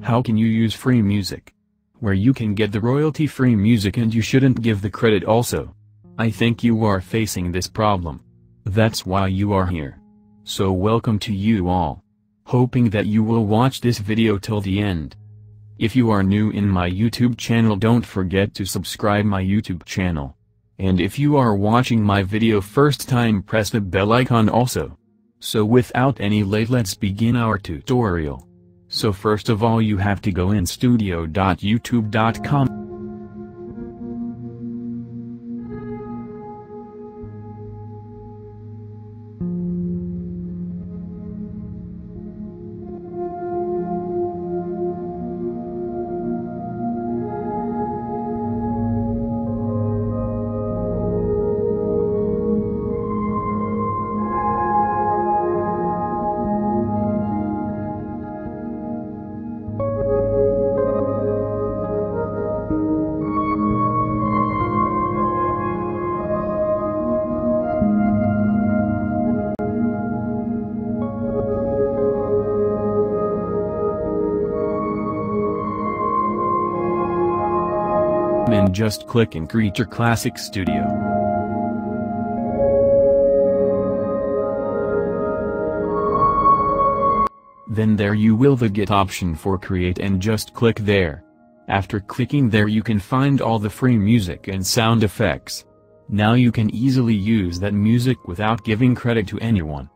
How can you use free music? Where you can get the royalty-free music and you shouldn't give the credit also. I think you are facing this problem. That's why you are here. So welcome to you all. Hoping that you will watch this video till the end. If you are new in my YouTube channel, don't forget to subscribe my YouTube channel. And if you are watching my video first time, press the bell icon also. So without any delay, let's begin our tutorial. So first of all, you have to go in studio.youtube.com. And just click in Creature Classic Studio. Then there you will get option for create and just click there. After clicking there you can find all the free music and sound effects. Now you can easily use that music without giving credit to anyone.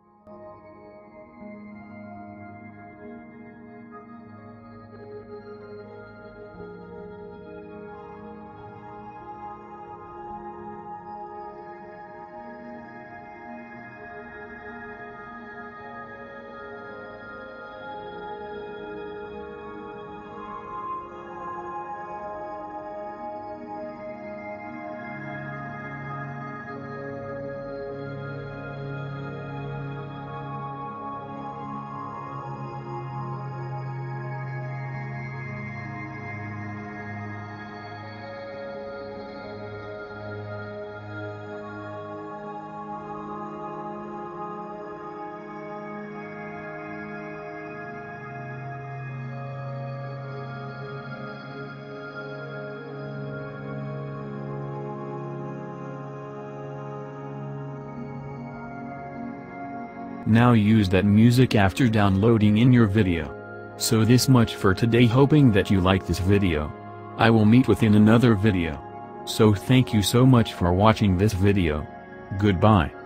Now use that music after downloading in your video. So this much for today, hoping that you like this video. I will meet within another video. So thank you so much for watching this video. Goodbye.